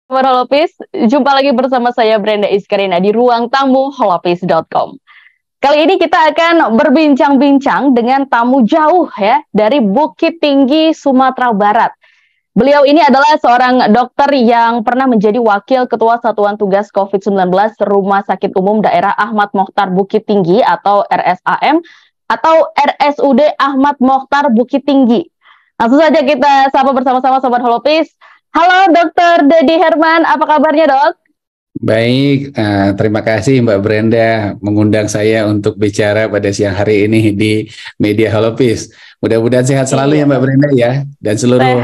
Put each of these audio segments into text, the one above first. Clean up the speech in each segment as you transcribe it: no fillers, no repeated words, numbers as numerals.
Sobat Holopis, jumpa lagi bersama saya Brenda Iskarina di ruang tamu holopis.com. Kali ini kita akan berbincang-bincang dengan tamu jauh ya dari Bukit Tinggi, Sumatera Barat. Beliau ini adalah seorang dokter yang pernah menjadi Wakil Ketua Satuan Tugas COVID-19 Rumah Sakit Umum Daerah Ahmad Mokhtar Bukit Tinggi atau RSAM atau RSUD Ahmad Mokhtar Bukit Tinggi. Langsung saja kita sapa bersama-sama Sobat Holopis. Halo Dokter Dedi Herman, apa kabarnya dok? Baik, terima kasih Mbak Brenda mengundang saya untuk bicara pada siang hari ini di Media Holopis. Mudah-mudahan sehat selalu ya Mbak Brenda ya, dan seluruh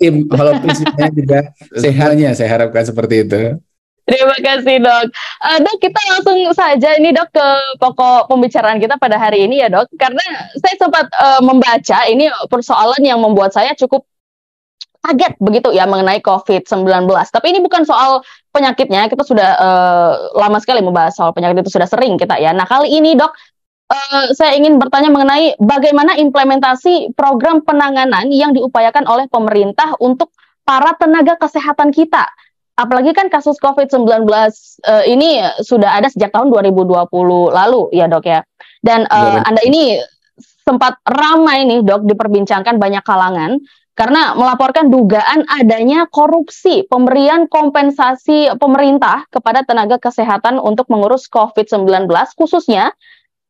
tim Holopis juga sehatnya, saya harapkan seperti itu. Terima kasih dok. Dok, kita langsung saja ini dok ke pokok pembicaraan kita pada hari ini ya dok. Karena saya sempat membaca ini persoalan yang membuat saya cukup kaget begitu ya mengenai COVID-19. Tapi ini bukan soal penyakitnya, kita sudah lama sekali membahas soal penyakit itu, sudah sering kita ya. Nah kali ini dok, saya ingin bertanya mengenai bagaimana implementasi program penanganan yang diupayakan oleh pemerintah untuk para tenaga kesehatan kita. Apalagi kan kasus COVID-19 ini sudah ada sejak tahun 2020 lalu ya dok ya. Dan Anda ini sempat ramai nih dok diperbincangkan banyak kalangan karena melaporkan dugaan adanya korupsi pemberian kompensasi pemerintah kepada tenaga kesehatan untuk mengurus COVID-19 khususnya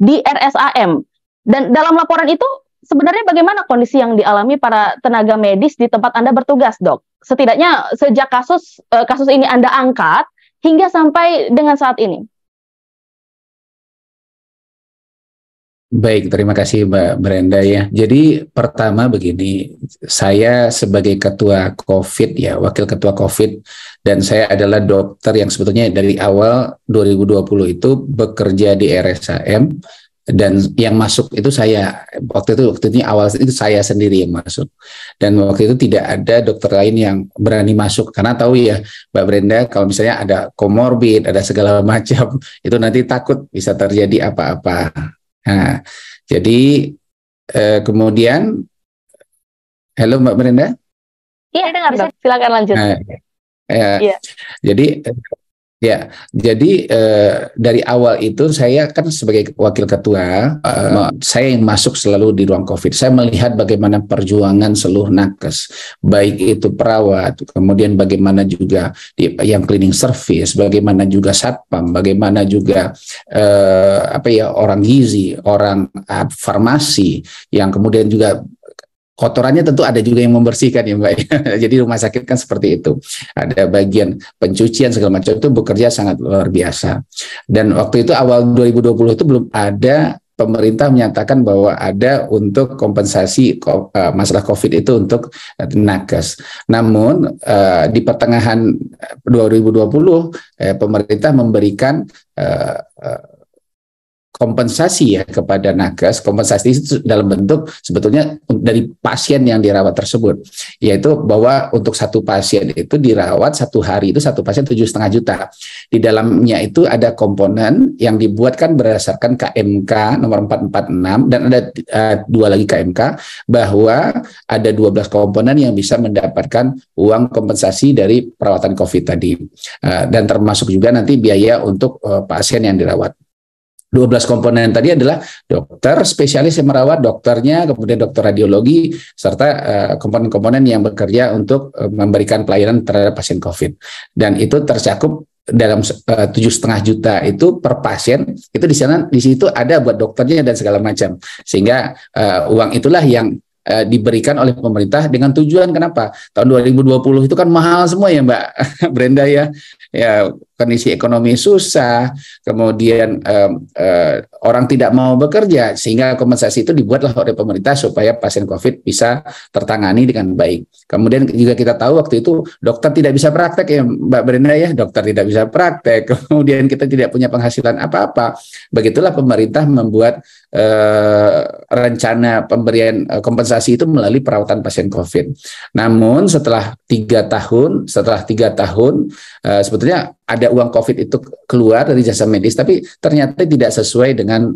di RSAM. Dan dalam laporan itu sebenarnya bagaimana kondisi yang dialami para tenaga medis di tempat Anda bertugas, dok? Setidaknya sejak kasus ini Anda angkat hingga sampai dengan saat ini. Baik, terima kasih Mbak Brenda ya. Jadi pertama begini, saya sebagai ketua COVID ya, wakil ketua COVID, dan saya adalah dokter yang sebetulnya dari awal 2020 itu bekerja di RSAM, dan yang masuk itu saya, waktu itu awal itu saya sendiri yang masuk. Dan waktu itu tidak ada dokter lain yang berani masuk, karena tahu ya Mbak Brenda, kalau misalnya ada komorbid, ada segala macam, itu nanti takut bisa terjadi apa-apa. Nah, jadi kemudian, halo Mbak Brenda? Iya, dengar dok. Silakan lanjut. Ya. Jadi dari awal itu saya kan sebagai wakil ketua, saya yang masuk selalu di ruang COVID. Saya melihat bagaimana perjuangan seluruh nakes, baik itu perawat, kemudian bagaimana juga yang cleaning service, bagaimana juga satpam, bagaimana juga orang gizi, orang farmasi, yang kemudian juga kotorannya tentu ada juga yang membersihkan ya Mbak. Jadi rumah sakit kan seperti itu. Ada bagian pencucian segala macam, itu bekerja sangat luar biasa. Dan waktu itu awal 2020 itu belum ada pemerintah menyatakan bahwa ada untuk kompensasi masalah COVID itu untuk nakes. Namun di pertengahan 2020 pemerintah memberikan kompensasi ya kepada nakes. Kompensasi itu dalam bentuk sebetulnya dari pasien yang dirawat tersebut, yaitu bahwa untuk satu pasien itu dirawat satu hari itu satu pasien 7,5 juta. Di dalamnya itu ada komponen yang dibuatkan berdasarkan KMK nomor 446, dan ada dua lagi KMK, bahwa ada 12 komponen yang bisa mendapatkan uang kompensasi dari perawatan COVID tadi, dan termasuk juga nanti biaya untuk pasien yang dirawat. 12 komponen tadi adalah dokter spesialis yang merawat, dokternya, kemudian dokter radiologi, serta komponen-komponen yang bekerja untuk memberikan pelayanan terhadap pasien COVID. Dan itu tercakup dalam 7,5 juta itu per pasien. Itu di situ ada buat dokternya dan segala macam. Sehingga uang itulah yang diberikan oleh pemerintah dengan tujuan kenapa? Tahun 2020 itu kan mahal semua ya Mbak Brenda ya. Ya, kondisi ekonomi susah, kemudian orang tidak mau bekerja, sehingga kompensasi itu dibuatlah oleh pemerintah supaya pasien COVID bisa tertangani dengan baik. Kemudian juga kita tahu waktu itu dokter tidak bisa praktek ya Mbak Brenda ya, dokter tidak bisa praktek, kemudian kita tidak punya penghasilan apa-apa. Begitulah pemerintah membuat rencana pemberian kompensasi itu melalui perawatan pasien COVID. Namun setelah 3 tahun sebetulnya ada uang COVID itu keluar dari jasa medis, tapi ternyata tidak sesuai dengan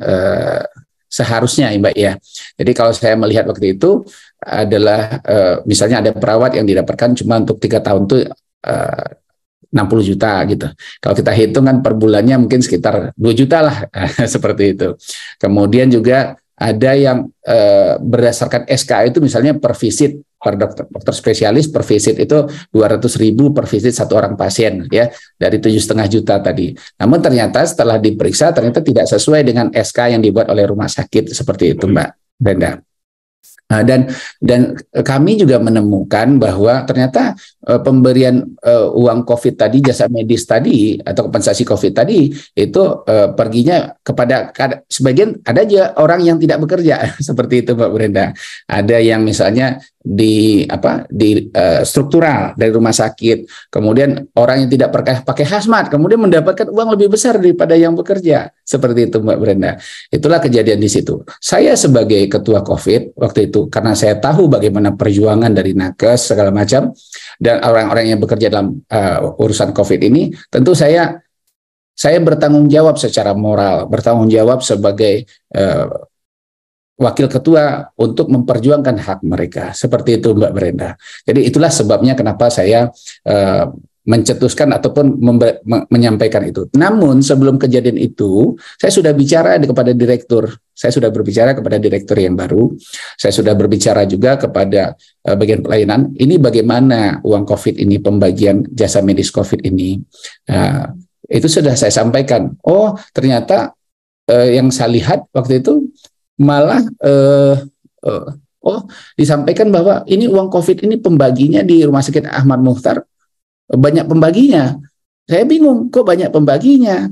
seharusnya ya Mbak ya. Jadi kalau saya melihat waktu itu adalah misalnya ada perawat yang didapatkan cuma untuk 3 tahun itu 60 juta gitu. Kalau kita hitung kan per bulannya mungkin sekitar 2 juta lah seperti itu. Kemudian juga ada yang berdasarkan SK itu misalnya per visit, per dokter spesialis per visit itu 200.000 per visit satu orang pasien ya, dari 7,5 juta tadi. Namun ternyata setelah diperiksa ternyata tidak sesuai dengan SK yang dibuat oleh rumah sakit seperti itu Mbak Brenda. Nah, dan kami juga menemukan bahwa ternyata pemberian uang COVID tadi, jasa medis tadi atau kompensasi COVID tadi itu perginya kepada sebagian, ada aja orang yang tidak bekerja seperti itu Mbak Brenda. Ada yang misalnya di struktural dari rumah sakit, kemudian orang yang tidak pakai hazmat kemudian mendapatkan uang lebih besar daripada yang bekerja, seperti itu Mbak Brenda. Itulah kejadian di situ. Saya sebagai ketua COVID waktu itu, karena saya tahu bagaimana perjuangan dari nakes segala macam dan orang-orang yang bekerja dalam urusan COVID ini, tentu saya bertanggung jawab secara moral, bertanggung jawab sebagai wakil ketua untuk memperjuangkan hak mereka, seperti itu Mbak Brenda. Jadi itulah sebabnya kenapa saya mencetuskan ataupun menyampaikan itu. Namun sebelum kejadian itu, saya sudah bicara kepada direktur. Saya sudah berbicara kepada direktur yang baru. Saya sudah berbicara juga kepada bagian pelayanan. Ini bagaimana uang COVID ini, pembagian jasa medis COVID ini. Itu sudah saya sampaikan. Oh, ternyata yang saya lihat waktu itu malah disampaikan bahwa ini uang COVID ini pembaginya di Rumah Sakit Ahmad Mukhtar banyak pembaginya. Saya bingung, kok banyak pembaginya?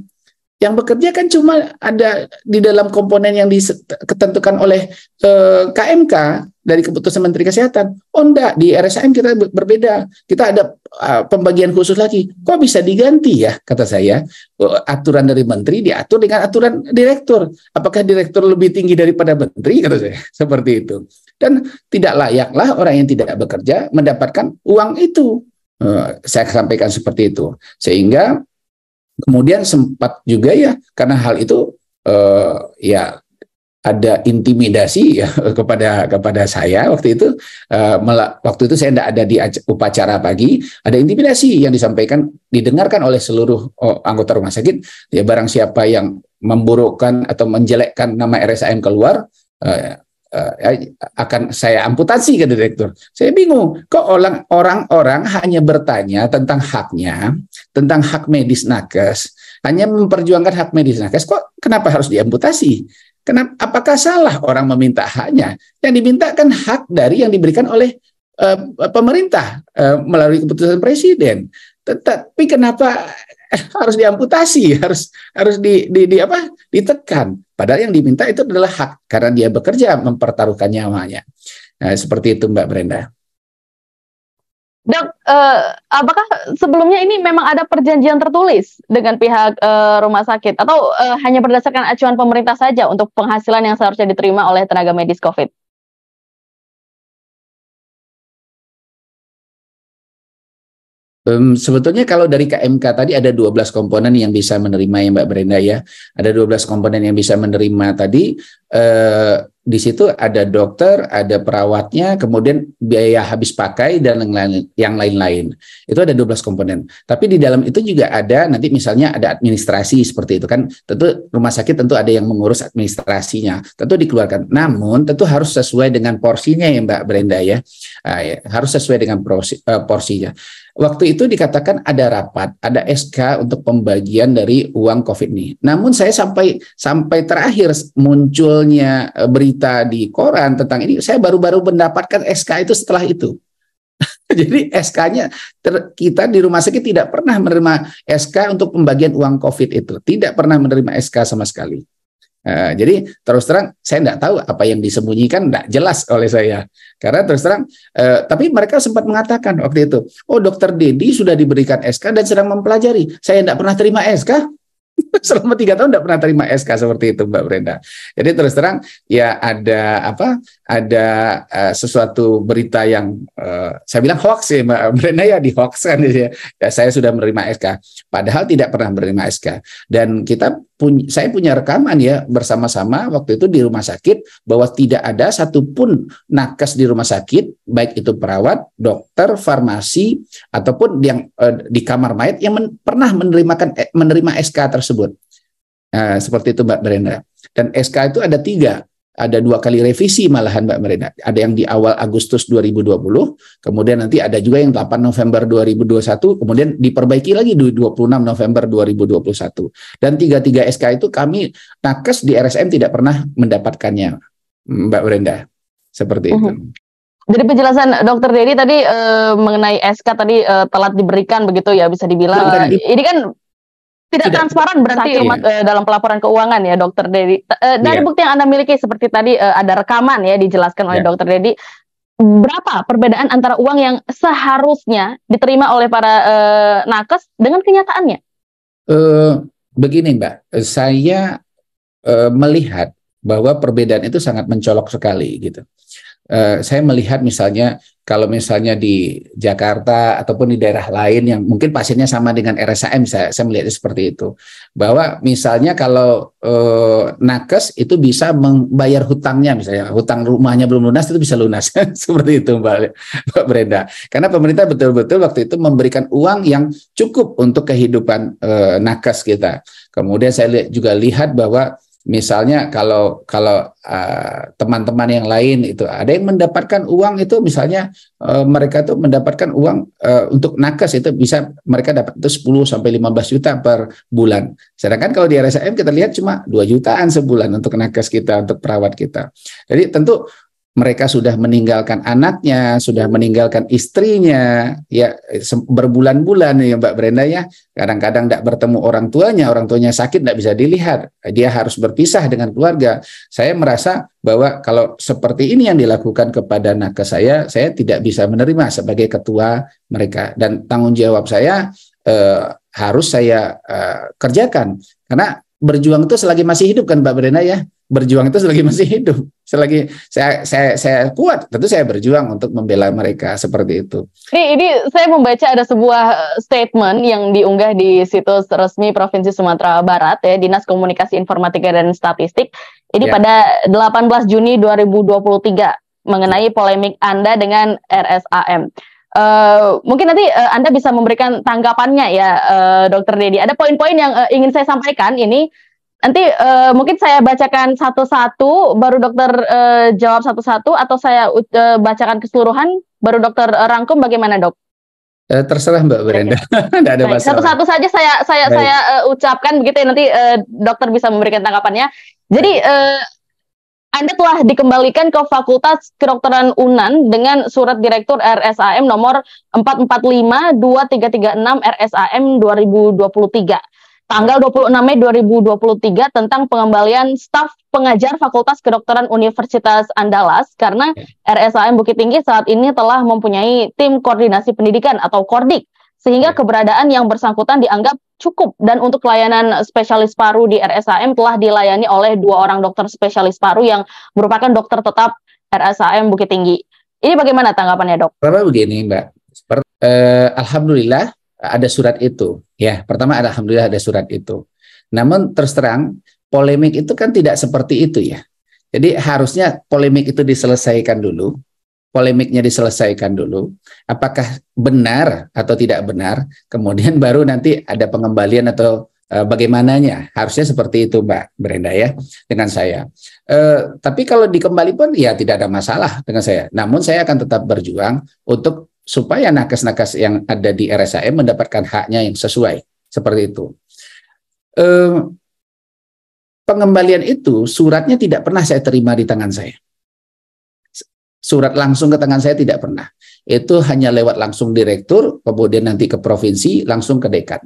Yang bekerja kan cuma ada di dalam komponen yang ditentukan oleh KMK dari keputusan Menteri Kesehatan. Oh enggak, di RSAM kita berbeda. Kita ada pembagian khusus lagi. Kok bisa diganti ya, kata saya. Aturan dari Menteri diatur dengan aturan direktur. Apakah direktur lebih tinggi daripada Menteri, kata saya. Seperti itu. Dan tidak layaklah orang yang tidak bekerja mendapatkan uang itu. Saya sampaikan seperti itu. Sehingga kemudian sempat juga ya, karena hal itu ya ada intimidasi ya kepada saya waktu itu. Waktu itu saya tidak ada di upacara pagi, ada intimidasi yang disampaikan, didengarkan oleh seluruh anggota rumah sakit. Ya, barang siapa yang memburukkan atau menjelekkan nama RSAM keluar, akan saya amputasi, ke direktur. Saya bingung, kok orang-orang hanya bertanya tentang haknya, tentang hak medis nakes, hanya memperjuangkan hak medis nakes, kok kenapa harus diamputasi? Kenapa? Apakah salah orang meminta haknya? Yang diminta kan hak dari yang diberikan oleh pemerintah melalui keputusan presiden. Tetapi kenapa harus diamputasi, harus ditekan? Padahal yang diminta itu adalah hak karena dia bekerja mempertaruhkan nyawanya. Nah, seperti itu Mbak Brenda. Dok, apakah sebelumnya ini memang ada perjanjian tertulis dengan pihak rumah sakit atau hanya berdasarkan acuan pemerintah saja untuk penghasilan yang seharusnya diterima oleh tenaga medis COVID? Sebetulnya kalau dari KMK tadi ada 12 komponen yang bisa menerima ya Mbak Brenda ya. Ada 12 komponen yang bisa menerima tadi. Di situ ada dokter, ada perawatnya, kemudian biaya habis pakai dan yang lain-lain. Itu ada 12 komponen. Tapi di dalam itu juga ada nanti misalnya ada administrasi seperti itu kan. Tentu rumah sakit tentu ada yang mengurus administrasinya. Tentu dikeluarkan. Namun tentu harus sesuai dengan porsinya ya Mbak Brenda ya. Harus sesuai dengan porsinya. Waktu itu dikatakan ada rapat, ada SK untuk pembagian dari uang COVID ini. Namun saya sampai terakhir munculnya berita di koran tentang ini, saya baru-baru mendapatkan SK itu setelah itu. Jadi SK-nya kita di rumah sakit tidak pernah menerima SK untuk pembagian uang COVID itu, tidak pernah menerima SK sama sekali. Jadi terus terang saya tidak tahu apa yang disembunyikan, tidak jelas oleh saya. Karena terus terang, tapi mereka sempat mengatakan waktu itu, oh Dokter Dedi sudah diberikan SK dan sedang mempelajari. Saya tidak pernah terima SK. Selama 3 tahun tidak pernah terima SK seperti itu Mbak Brenda. Jadi terus terang ya ada sesuatu berita yang saya bilang hoax ya Mbak Brenda ya, di hoax kan ya. Saya sudah menerima SK padahal tidak pernah menerima SK. Dan kita saya punya rekaman ya bersama-sama waktu itu di rumah sakit bahwa tidak ada satupun nakes di rumah sakit, baik itu perawat, dokter, farmasi ataupun yang di kamar mayat yang pernah menerima SK tersebut. Nah, seperti itu Mbak Brenda. Dan SK itu ada 3. Ada 2 kali revisi malahan Mbak Brenda. Ada yang di awal Agustus 2020, kemudian nanti ada juga yang 8 November 2021, kemudian diperbaiki lagi di 26 November 2021. Dan 3 SK itu kami nakes di RSM tidak pernah mendapatkannya, Mbak Brenda. Seperti itu. Jadi penjelasan Dokter Dedi tadi mengenai SK tadi telat diberikan begitu ya, bisa dibilang. Ini kan tidak transparan berarti dalam pelaporan keuangan ya Dokter Dedi. Dari bukti yang Anda miliki seperti tadi ada rekaman ya dijelaskan oleh Dokter Dedi. Berapa perbedaan antara uang yang seharusnya diterima oleh para nakes dengan kenyataannya? Begini Mbak, saya melihat bahwa perbedaan itu sangat mencolok sekali gitu. Saya melihat misalnya kalau misalnya di Jakarta ataupun di daerah lain yang mungkin pasiennya sama dengan RSAM, saya melihatnya seperti itu. Bahwa misalnya kalau nakes itu bisa membayar hutangnya, misalnya hutang rumahnya belum lunas itu bisa lunas. Seperti itu Mbak Brenda. Karena pemerintah betul-betul waktu itu memberikan uang yang cukup untuk kehidupan nakes kita. Kemudian saya juga lihat bahwa misalnya kalau teman-teman yang lain itu ada yang mendapatkan uang itu misalnya mereka tuh mendapatkan uang untuk nakes itu bisa mereka dapat itu 10 sampai 15 juta per bulan. Sedangkan kalau di RSAM kita lihat cuma 2 jutaan sebulan untuk nakes kita, untuk perawat kita. Jadi tentu mereka sudah meninggalkan anaknya, sudah meninggalkan istrinya, ya berbulan-bulan ya Mbak Brenda ya. Kadang-kadang tidak bertemu orang tuanya sakit tidak bisa dilihat, dia harus berpisah dengan keluarga. Saya merasa bahwa kalau seperti ini yang dilakukan kepada nakes saya tidak bisa menerima sebagai ketua mereka. Dan tanggung jawab saya harus saya kerjakan, karena berjuang itu selagi masih hidup kan Mbak Brenda ya. Berjuang itu selagi masih hidup, selagi saya kuat, tentu saya berjuang untuk membela mereka seperti itu. Ini saya membaca ada sebuah statement yang diunggah di situs resmi Provinsi Sumatera Barat ya, Dinas Komunikasi Informatika dan Statistik. Ini pada 18 Juni 2023 mengenai polemik Anda dengan RSAM. Mungkin nanti Anda bisa memberikan tanggapannya ya, Dokter Dedi. Ada poin-poin yang ingin saya sampaikan ini. Nanti mungkin saya bacakan satu-satu, baru dokter jawab satu-satu, atau saya bacakan keseluruhan, baru dokter rangkum bagaimana dok? Terserah Mbak Brenda, tidak ada masalah. Satu-satu saja saya ucapkan begitu ya, nanti dokter bisa memberikan tanggapannya. Jadi Anda telah dikembalikan ke Fakultas Kedokteran UNAN dengan surat Direktur RSAM nomor 445-2336 RSAM 2023. Tanggal 26 Mei 2023 tentang pengembalian staf pengajar Fakultas Kedokteran Universitas Andalas karena RSAM Bukit Tinggi saat ini telah mempunyai tim koordinasi pendidikan atau Kordik, sehingga keberadaan yang bersangkutan dianggap cukup dan untuk layanan spesialis paru di RSAM telah dilayani oleh 2 orang dokter spesialis paru yang merupakan dokter tetap RSAM Bukit Tinggi. Ini bagaimana tanggapannya dok? Pertama begini Mbak, alhamdulillah ada surat itu ya. Pertama alhamdulillah ada surat itu. Namun terus terang polemik itu kan tidak seperti itu ya. Jadi harusnya polemik itu diselesaikan dulu. Polemiknya diselesaikan dulu. Apakah benar atau tidak benar, kemudian baru nanti ada pengembalian atau bagaimananya. Harusnya seperti itu Mbak Brenda ya dengan saya. Tapi kalau dikembali pun ya tidak ada masalah dengan saya. Namun saya akan tetap berjuang untuk supaya nakes-nakes yang ada di RSAM mendapatkan haknya yang sesuai. Seperti itu. Pengembalian itu suratnya tidak pernah saya terima di tangan saya. Surat langsung ke tangan saya tidak pernah. Itu hanya lewat langsung direktur, kemudian nanti ke provinsi, langsung ke dekan.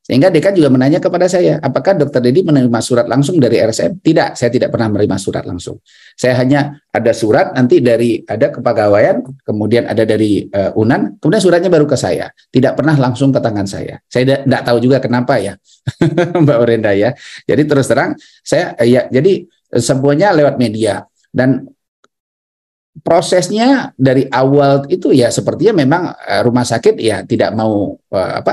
Sehingga dekan juga menanya kepada saya, apakah Dokter Dedi menerima surat langsung dari RSAM? Tidak, saya tidak pernah menerima surat langsung. Saya hanya ada surat nanti ada kepegawaian, kemudian ada dari UNAN, kemudian suratnya baru ke saya. Tidak pernah langsung ke tangan saya. Saya tidak tahu juga kenapa ya, Mbak Brenda ya. Jadi terus terang, jadi semuanya lewat media. Dan prosesnya dari awal itu ya sepertinya memang rumah sakit ya tidak mau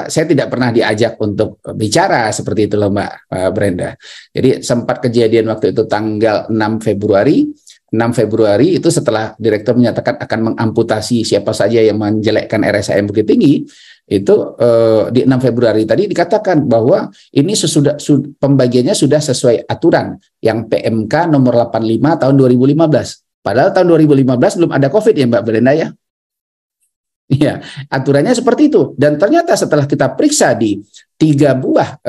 saya tidak pernah diajak untuk bicara seperti itu loh Mbak Brenda. Jadi sempat kejadian waktu itu tanggal 6 Februari itu setelah direktur menyatakan akan mengamputasi siapa saja yang menjelekkan RSAM Bukit Tinggi, itu di 6 Februari tadi dikatakan bahwa ini pembagiannya sudah sesuai aturan yang PMK nomor 85 tahun 2015. Padahal tahun 2015 belum ada COVID ya Mbak Brenda ya. Iya, aturannya seperti itu. Dan ternyata setelah kita periksa di 3 buah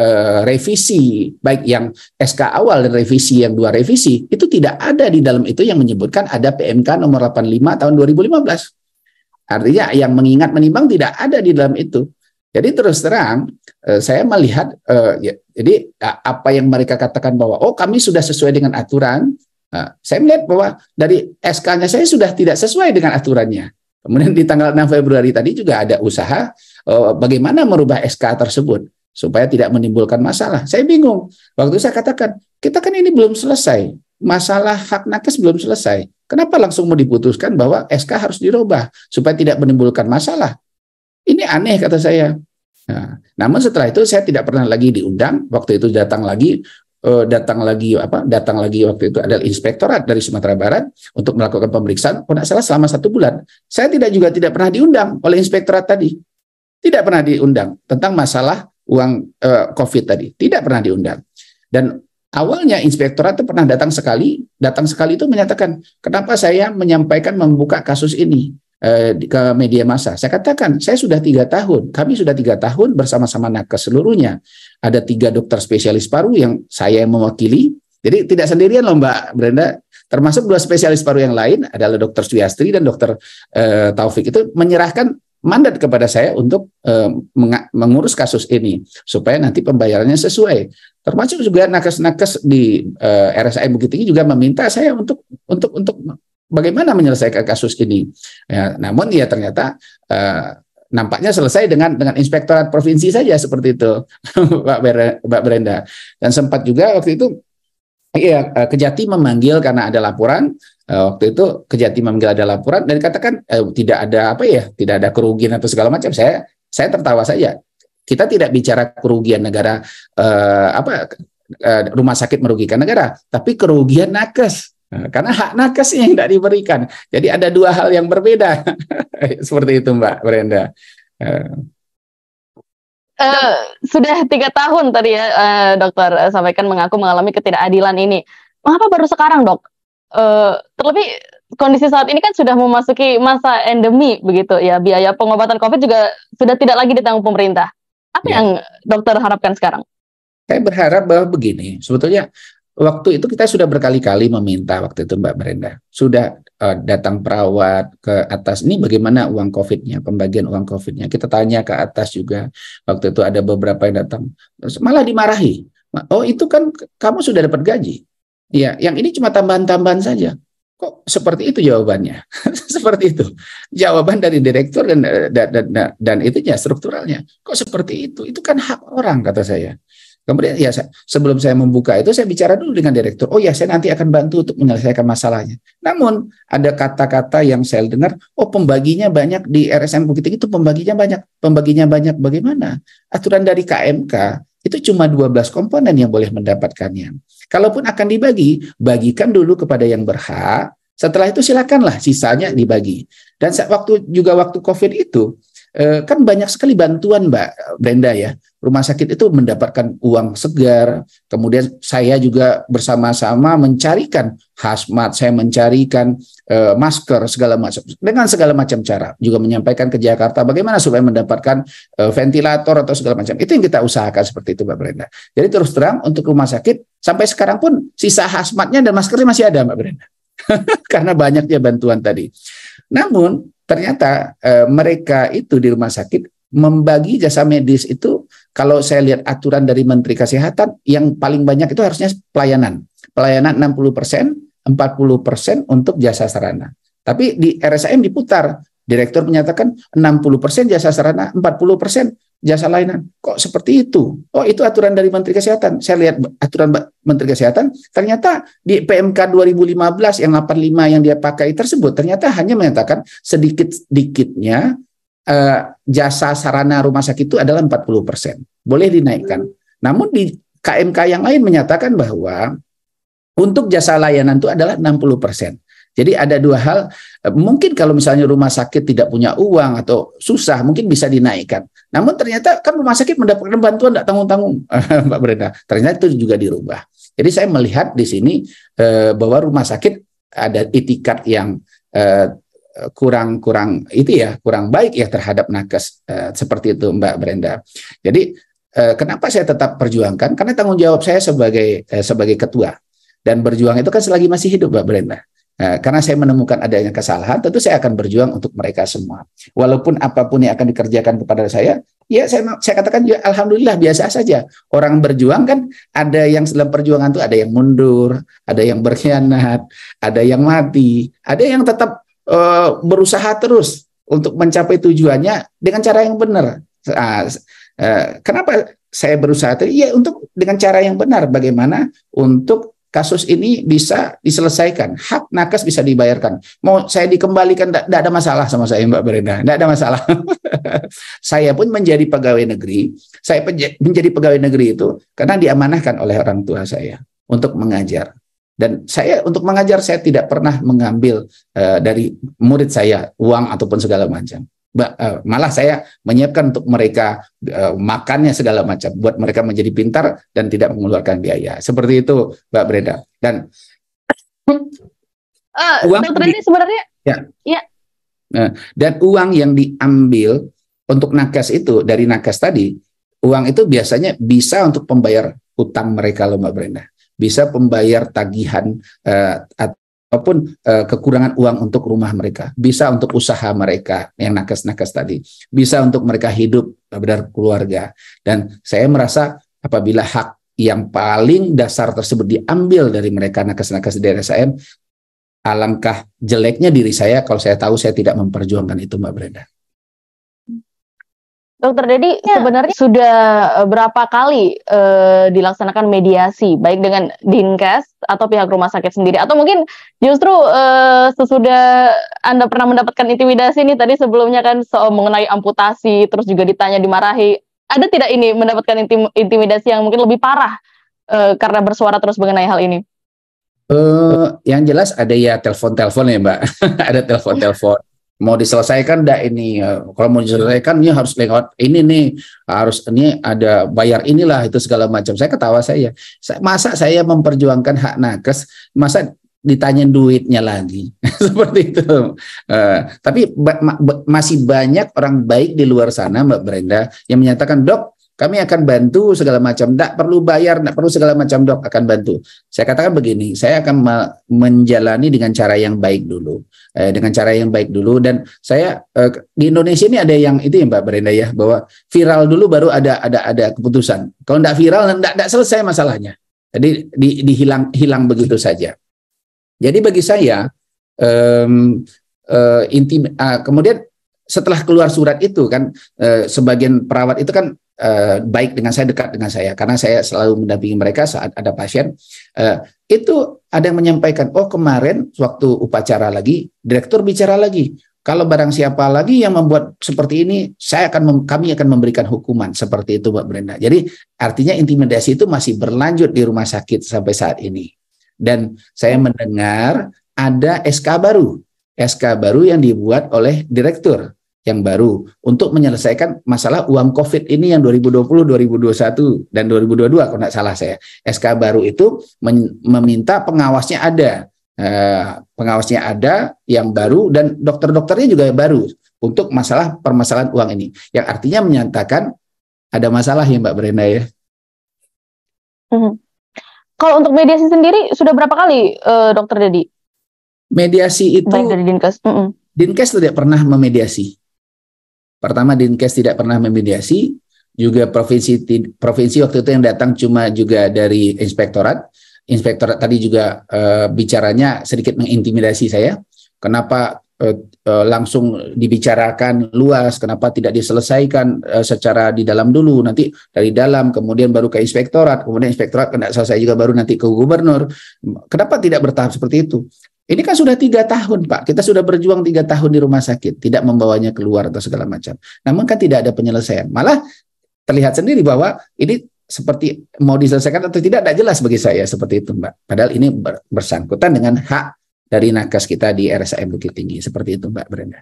revisi, baik yang SK awal dan revisi yang 2 revisi, itu tidak ada di dalam itu yang menyebutkan ada PMK nomor 85 tahun 2015. Artinya yang mengingat menimbang tidak ada di dalam itu. Jadi terus terang saya melihat jadi apa yang mereka katakan bahwa kami sudah sesuai dengan aturan. Saya melihat bahwa dari SK-nya saya sudah tidak sesuai dengan aturannya. Kemudian di tanggal 6 Februari tadi juga ada usaha bagaimana merubah SK tersebut supaya tidak menimbulkan masalah. Saya bingung. Waktu saya katakan, kita kan ini belum selesai. Masalah hak nakes belum selesai. Kenapa langsung mau diputuskan bahwa SK harus dirubah supaya tidak menimbulkan masalah? Ini aneh kata saya. Nah, namun setelah itu saya tidak pernah lagi diundang. Waktu itu datang lagi waktu itu adalah inspektorat dari Sumatera Barat untuk melakukan pemeriksaan. Kalau tidak salah selama 1 bulan. Saya tidak pernah diundang oleh inspektorat tadi. Tidak pernah diundang tentang masalah uang COVID tadi. Tidak pernah diundang. Dan awalnya inspektorat itu pernah datang sekali itu menyatakan, kenapa saya membuka kasus ini ke media massa. Saya katakan, saya sudah 3 tahun, kami sudah 3 tahun bersama-sama nakes seluruhnya. Ada 3 dokter spesialis paru yang saya mewakili. Jadi tidak sendirian loh Mbak Brenda, termasuk 2 spesialis paru yang lain adalah Dokter Suyastri dan Dokter Taufik itu menyerahkan mandat kepada saya untuk mengurus kasus ini supaya nanti pembayarannya sesuai. Termasuk juga nakes-nakes di RSAM Bukit Tinggi juga meminta saya untuk bagaimana menyelesaikan kasus ini. Ya, namun ya ternyata nampaknya selesai dengan inspektorat provinsi saja seperti itu, Mbak Brenda. Dan sempat juga waktu itu Kejati memanggil karena ada laporan. Waktu itu Kejati memanggil ada laporan dan dikatakan tidak ada kerugian atau segala macam. Saya tertawa saja. Kita tidak bicara kerugian negara, rumah sakit merugikan negara, tapi kerugian nakes. Karena hak nakes yang tidak diberikan. Jadi ada 2 hal yang berbeda. Seperti itu Mbak Brenda. Sudah 3 tahun tadi ya dokter sampaikan mengaku mengalami ketidakadilan ini. Mengapa baru sekarang dok? Terlebih kondisi saat ini kan sudah memasuki masa endemi begitu ya. Biaya pengobatan COVID juga sudah tidak lagi ditanggung pemerintah. Apa yang dokter harapkan sekarang? Saya berharap bahwa begini, sebetulnya waktu itu kita sudah berkali-kali meminta waktu itu Mbak Brenda. Sudah datang perawat ke atas, ini bagaimana uang COVID-nya, pembagian uang COVID-nya. Kita tanya ke atas juga, waktu itu ada beberapa yang datang. Malah dimarahi. Oh itu kan kamu sudah dapat gaji. Ya, yang ini cuma tambahan-tambahan saja. Kok seperti itu jawabannya? Seperti itu. Jawaban dari direktur dan itunya, strukturalnya. Kok seperti itu? Itu kan hak orang, kata saya. Kemudian ya sebelum saya membuka itu saya bicara dulu dengan direktur. Oh ya saya nanti akan bantu untuk menyelesaikan masalahnya. Namun ada kata-kata yang saya dengar, oh pembaginya banyak di RSAM Bukit Tinggi itu pembaginya banyak. Pembaginya banyak bagaimana? Aturan dari KMK itu cuma 12 komponen yang boleh mendapatkannya. Kalaupun akan dibagi, bagikan dulu kepada yang berhak. Setelah itu silakanlah sisanya dibagi. Dan waktu COVID itu kan banyak sekali bantuan Mbak Brenda ya. Rumah sakit itu mendapatkan uang segar. Kemudian saya juga bersama-sama mencarikan hazmat, saya mencarikan masker segala macam dengan segala macam cara. Juga menyampaikan ke Jakarta bagaimana supaya mendapatkan ventilator atau segala macam. Itu yang kita usahakan seperti itu Mbak Brenda. Jadi terus terang untuk rumah sakit sampai sekarang pun sisa hazmatnya dan maskernya masih ada Mbak Brenda. Karena banyaknya bantuan tadi. Namun ternyata mereka itu di rumah sakit membagi jasa medis itu, kalau saya lihat aturan dari Menteri Kesehatan, yang paling banyak itu harusnya pelayanan 60%, 40% untuk jasa sarana. Tapi di RSAM diputar, direktur menyatakan 60% jasa sarana, 40% jasa layanan. Kok seperti itu? Oh, itu aturan dari Menteri Kesehatan. Saya lihat aturan Menteri Kesehatan, ternyata di PMK 2015 yang 85 yang dia pakai tersebut, ternyata hanya menyatakan sedikit-sedikitnya jasa sarana rumah sakit itu adalah 40%. Boleh dinaikkan. Namun di KMK yang lain menyatakan bahwa untuk jasa layanan itu adalah 60%. Jadi ada dua hal, mungkin kalau misalnya rumah sakit tidak punya uang atau susah, mungkin bisa dinaikkan. Namun ternyata kan rumah sakit mendapatkan bantuan tidak tanggung-tanggung, Mbak Brenda. Ternyata itu juga dirubah. Jadi saya melihat di sini bahwa rumah sakit ada itikat yang kurang baik ya terhadap nakes, seperti itu Mbak Brenda. Jadi kenapa saya tetap perjuangkan? Karena tanggung jawab saya sebagai ketua, dan berjuang itu kan selagi masih hidup, Mbak Brenda. Karena saya menemukan adanya kesalahan, tentu saya akan berjuang untuk mereka semua. Walaupun apapun yang akan dikerjakan kepada saya, ya saya katakan ya alhamdulillah biasa saja. Orang berjuang kan ada yang dalam perjuangan itu ada yang mundur, ada yang berkhianat, ada yang mati, ada yang tetap berusaha terus untuk mencapai tujuannya dengan cara yang benar. Kenapa saya berusaha? Ya untuk dengan cara yang benar. Bagaimana untuk kasus ini bisa diselesaikan, hak nakes bisa dibayarkan. Mau saya dikembalikan, tidak ada masalah sama saya, Mbak Brenda, tidak ada masalah. Saya pun menjadi pegawai negeri, saya menjadi pegawai negeri itu karena diamanahkan oleh orang tua saya untuk mengajar. Dan saya untuk mengajar, saya tidak pernah mengambil dari murid saya uang ataupun segala macam. Malah saya menyiapkan untuk mereka makannya segala macam, buat mereka menjadi pintar dan tidak mengeluarkan biaya. Seperti itu, Mbak Brenda. Dan uang Dokter ini sebenarnya ya. Dan uang yang diambil untuk nakes itu dari nakes tadi, uang itu biasanya bisa untuk pembayar hutang mereka loh, Mbak Brenda. Bisa pembayar tagihan ataupun kekurangan uang untuk rumah mereka, bisa untuk usaha mereka yang nakes-nakes tadi, bisa untuk mereka hidup berkeluarga. Dan saya merasa apabila hak yang paling dasar tersebut diambil dari mereka nakes-nakes di RSAM, alangkah jeleknya diri saya kalau saya tahu saya tidak memperjuangkan itu, Mbak Brenda. Dokter Dedi, sebenarnya sudah berapa kali dilaksanakan mediasi, baik dengan Dinkes atau pihak rumah sakit sendiri, atau mungkin justru sesudah Anda pernah mendapatkan intimidasi nih tadi sebelumnya kan soal mengenai amputasi, terus juga ditanya dimarahi, ada tidak ini mendapatkan intimidasi yang mungkin lebih parah karena bersuara terus mengenai hal ini? Yang jelas ada ya telepon-telepon ya, Mbak. Ada telepon-telepon. Mau diselesaikan enggak ini? Kalau mau diselesaikan ini harus lewat ini nih, harus ini ada bayar inilah itu segala macam. Saya ketawa masa saya memperjuangkan hak nakes, masa ditanya duitnya lagi seperti itu. Tapi masih banyak orang baik di luar sana, Mbak Brenda, yang menyatakan, dok, kami akan bantu segala macam, tidak perlu bayar, tidak perlu segala macam, dok, akan bantu. Saya katakan begini, saya akan menjalani dengan cara yang baik dulu, dan saya di Indonesia ini ada yang itu ya, Mbak Brenda ya, bahwa viral dulu baru ada keputusan. Kalau tidak viral, tidak selesai masalahnya. Jadi hilang begitu saja. Jadi bagi saya kemudian setelah keluar surat itu kan, sebagian perawat itu kan baik dengan saya, dekat dengan saya, karena saya selalu mendampingi mereka saat ada pasien. Itu ada yang menyampaikan, oh kemarin waktu upacara lagi, direktur bicara lagi, kalau barang siapa lagi yang membuat seperti ini, kami akan memberikan hukuman, seperti itu, Mbak Brenda. Jadi artinya intimidasi itu masih berlanjut di rumah sakit sampai saat ini. Dan saya mendengar ada SK baru yang dibuat oleh direktur yang baru untuk menyelesaikan masalah uang COVID ini yang 2020, 2021, dan 2022 kalau tidak salah saya. SK baru itu meminta pengawasnya ada yang baru, dan dokter-dokternya juga baru untuk permasalahan uang ini. Yang artinya menyatakan ada masalah ya, Mbak Brenda ya. Kalau untuk mediasi sendiri sudah berapa kali, Dokter Dedi? Mediasi itu baik dari Dinkes. Dinkes tidak pernah memediasi. Pertama, Dinkes tidak pernah memediasi, juga provinsi waktu itu yang datang cuma juga dari inspektorat. Inspektorat tadi juga bicaranya sedikit mengintimidasi saya. Kenapa langsung dibicarakan luas, kenapa tidak diselesaikan secara di dalam dulu, nanti dari dalam kemudian baru ke inspektorat, kemudian inspektorat tidak selesai juga baru nanti ke gubernur. Kenapa tidak bertahap seperti itu? Ini kan sudah 3 tahun Pak, kita sudah berjuang 3 tahun di rumah sakit, tidak membawanya keluar atau segala macam. Namun kan tidak ada penyelesaian, malah terlihat sendiri bahwa ini seperti mau diselesaikan atau tidak jelas bagi saya seperti itu Mbak. Padahal ini bersangkutan dengan hak dari nakes kita di RSAM Bukit Tinggi. Seperti itu Mbak Brenda.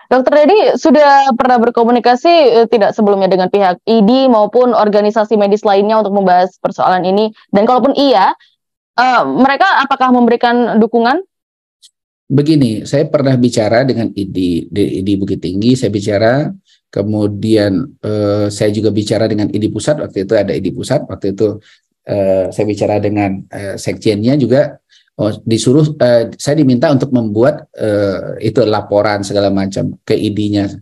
Dokter Dedi sudah pernah berkomunikasi tidak sebelumnya dengan pihak ID maupun organisasi medis lainnya untuk membahas persoalan ini? Dan kalaupun iya, mereka apakah memberikan dukungan? Begini, saya pernah bicara dengan ID Bukit Tinggi, saya bicara, kemudian saya juga bicara dengan ID Pusat, waktu itu ada ID Pusat, waktu itu saya bicara dengan sekjennya juga. Disuruh saya diminta untuk membuat itu laporan segala macam ke ID-nya.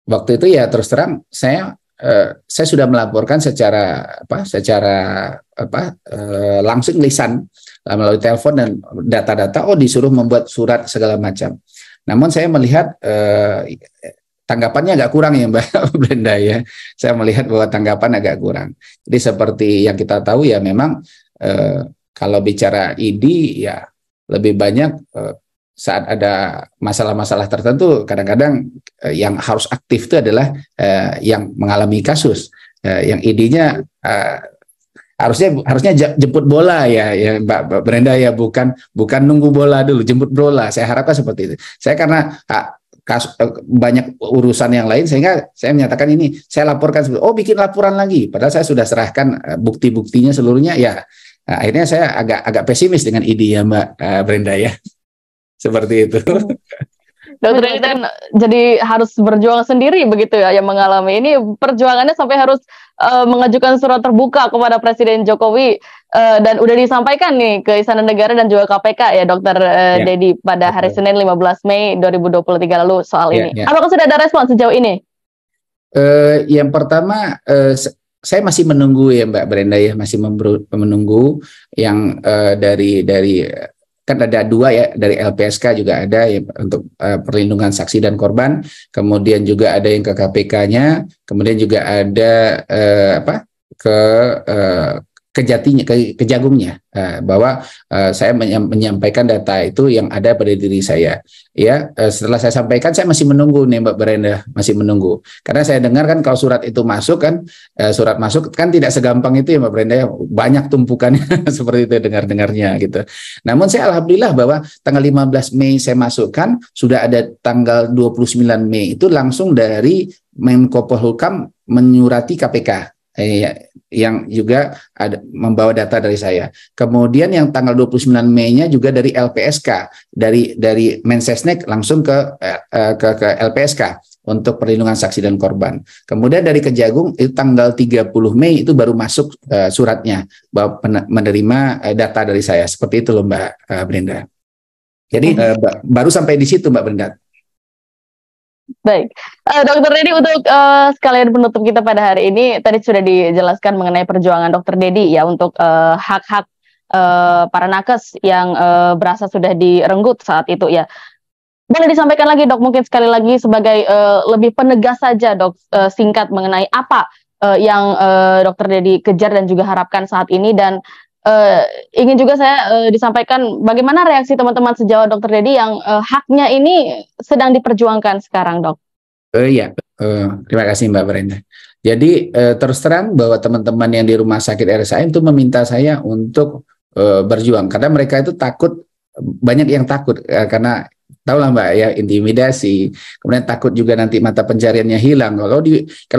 Waktu itu ya terus terang saya sudah melaporkan secara langsung lisan melalui telepon dan data-data. Disuruh membuat surat segala macam. Namun saya melihat tanggapannya agak kurang ya Mbak Brenda ya. Saya melihat bahwa tanggapan agak kurang. Jadi seperti yang kita tahu ya memang kalau bicara ID ya lebih banyak saat ada masalah-masalah tertentu kadang-kadang yang harus aktif itu adalah yang mengalami kasus. Yang ID-nya harusnya jemput bola ya Mbak Brenda ya, bukan nunggu bola dulu, jemput bola. Saya harapkan seperti itu. Saya karena banyak urusan yang lain sehingga saya menyatakan ini saya laporkan bikin laporan lagi padahal saya sudah serahkan bukti-buktinya seluruhnya ya. Nah, akhirnya saya agak pesimis dengan ID ya Mbak Brenda ya. Seperti itu. Dokter ini kan jadi harus berjuang sendiri begitu ya yang mengalami ini, perjuangannya sampai harus mengajukan surat terbuka kepada Presiden Jokowi dan udah disampaikan nih ke Istana Negara dan juga KPK ya Dokter Dedi pada hari Senin 15 Mei 2023 lalu soal ini. Apakah sudah ada respon sejauh ini? Yang pertama saya masih menunggu ya Mbak Brenda ya, masih menunggu yang dari kan ada 2 ya, dari LPSK juga ada ya untuk perlindungan saksi dan korban, kemudian juga ada yang ke KPK-nya, kemudian juga ada ke Jagungnya, bahwa saya menyampaikan data itu yang ada pada diri saya. Ya, setelah saya sampaikan saya masih menunggu nih Mbak Brenda, masih menunggu. Karena saya dengar kan kalau surat itu masuk kan, surat masuk kan tidak segampang itu ya Mbak Brenda, banyak tumpukannya seperti itu dengarnya gitu. Namun saya alhamdulillah bahwa tanggal 15 Mei saya masukkan, sudah ada tanggal 29 Mei itu langsung dari Menko Polhukam menyurati KPK. Yang juga ada membawa data dari saya. Kemudian yang tanggal 29 Mei-nya juga dari LPSK, dari Mensesnek langsung ke LPSK untuk perlindungan saksi dan korban. Kemudian dari Kejagung itu tanggal 30 Mei itu baru masuk suratnya bahwa menerima data dari saya. Seperti itu loh Mbak Brenda. Jadi baru sampai di situ Mbak Brenda. Baik, Dokter Dedi untuk sekalian penutup kita pada hari ini tadi sudah dijelaskan mengenai perjuangan Dokter Dedi ya untuk hak-hak para nakes yang berasa sudah direnggut saat itu ya. Boleh disampaikan lagi Dok, mungkin sekali lagi sebagai lebih penegas saja Dok, singkat mengenai apa yang Dokter Dedi kejar dan juga harapkan saat ini, dan ingin juga saya disampaikan bagaimana reaksi teman-teman sejawat Dokter Dedi yang haknya ini sedang diperjuangkan sekarang Dok. Terima kasih Mbak Brenda. Jadi terus terang bahwa teman-teman yang di rumah sakit RSAM itu meminta saya untuk berjuang karena mereka itu takut, banyak yang takut karena tahulah Mbak ya, intimidasi, kemudian takut juga nanti mata pencariannya hilang. Kalau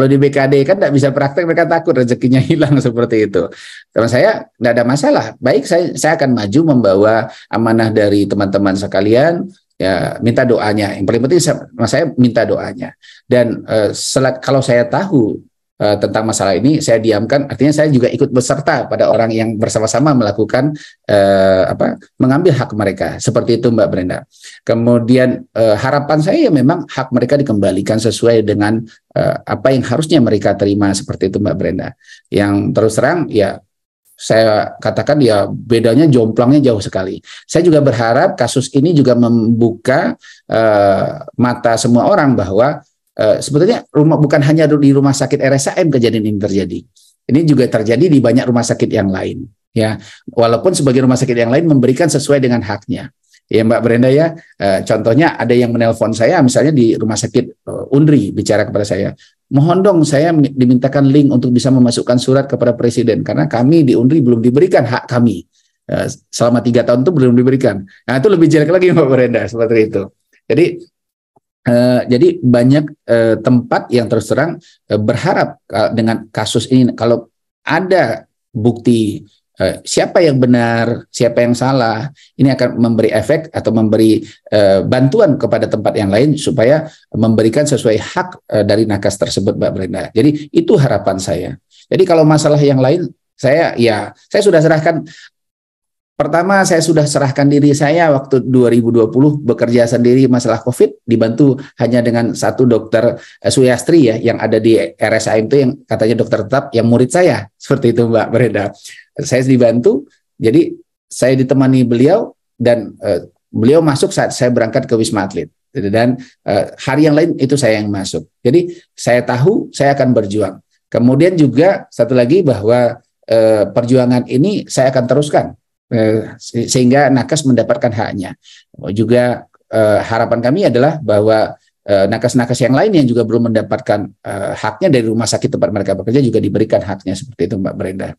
di BKD kan tidak bisa praktek, mereka takut rezekinya hilang seperti itu. Teman saya tidak ada masalah, baik saya akan maju membawa amanah dari teman-teman sekalian. Ya, minta doanya. Yang paling penting saya minta doanya. Dan kalau saya tahu tentang masalah ini, saya diamkan. Artinya saya juga ikut beserta pada orang yang bersama-sama melakukan mengambil hak mereka. Seperti itu Mbak Brenda. Kemudian harapan saya ya memang hak mereka dikembalikan sesuai dengan apa yang harusnya mereka terima, seperti itu Mbak Brenda. Yang terus terang ya saya katakan ya bedanya jomplangnya jauh sekali. Saya juga berharap kasus ini juga membuka mata semua orang bahwa sebetulnya bukan hanya di rumah sakit RSAM kejadian ini terjadi. Ini juga terjadi di banyak rumah sakit yang lain. Ya, walaupun sebagai rumah sakit yang lain memberikan sesuai dengan haknya. Ya Mbak Brenda ya, contohnya ada yang menelpon saya misalnya di rumah sakit Unri bicara kepada saya, mohon dong saya dimintakan link untuk bisa memasukkan surat kepada Presiden karena kami di Unri belum diberikan hak kami. Selama 3 tahun itu belum diberikan. Nah itu lebih jelek lagi Mbak Brenda seperti itu. Jadi banyak tempat yang terus terang berharap dengan kasus ini kalau ada bukti siapa yang benar, siapa yang salah, ini akan memberi efek atau memberi bantuan kepada tempat yang lain supaya memberikan sesuai hak dari nakes tersebut, Mbak Brenda. Jadi itu harapan saya. Jadi kalau masalah yang lain, saya sudah serahkan. Pertama, saya sudah serahkan diri saya waktu 2020 bekerja sendiri masalah COVID, dibantu hanya dengan satu dokter Suyastri ya, yang ada di RSAM itu yang katanya dokter tetap, yang murid saya. Seperti itu Mbak Brenda. Saya dibantu, jadi saya ditemani beliau, dan beliau masuk saat saya berangkat ke Wisma Atlet. Dan hari yang lain itu saya yang masuk. Jadi saya tahu saya akan berjuang. Kemudian juga satu lagi bahwa perjuangan ini saya akan teruskan. Sehingga nakes mendapatkan haknya. Juga harapan kami adalah bahwa nakes-nakes yang lain yang juga belum mendapatkan haknya dari rumah sakit tempat mereka bekerja juga diberikan haknya seperti itu Mbak Brenda.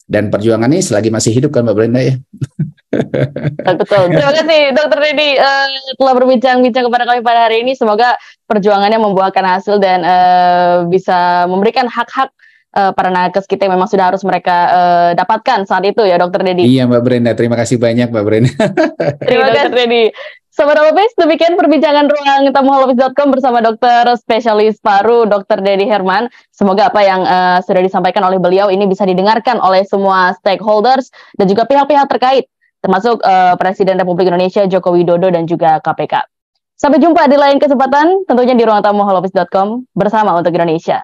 Dan perjuangan ini selagi masih hidup kan Mbak Brenda ya. Betul. Terima kasih Dokter Dedi telah berbincang-bincang kepada kami pada hari ini. Semoga perjuangannya membuahkan hasil dan bisa memberikan hak-hak para nakes kita yang memang sudah harus mereka dapatkan saat itu ya Dokter Dedi. Iya Mbak Brenda, terima kasih banyak Mbak Brenda. Terima kasih Dokter Dedi. Sobat Holopis, demikian perbincangan ruang tamu holopis.com bersama dokter spesialis paru Dokter Dedi Herman. Semoga apa yang sudah disampaikan oleh beliau ini bisa didengarkan oleh semua stakeholders dan juga pihak-pihak terkait, termasuk Presiden Republik Indonesia Joko Widodo dan juga KPK. Sampai jumpa di lain kesempatan, tentunya di ruang tamu holopis.com bersama untuk Indonesia.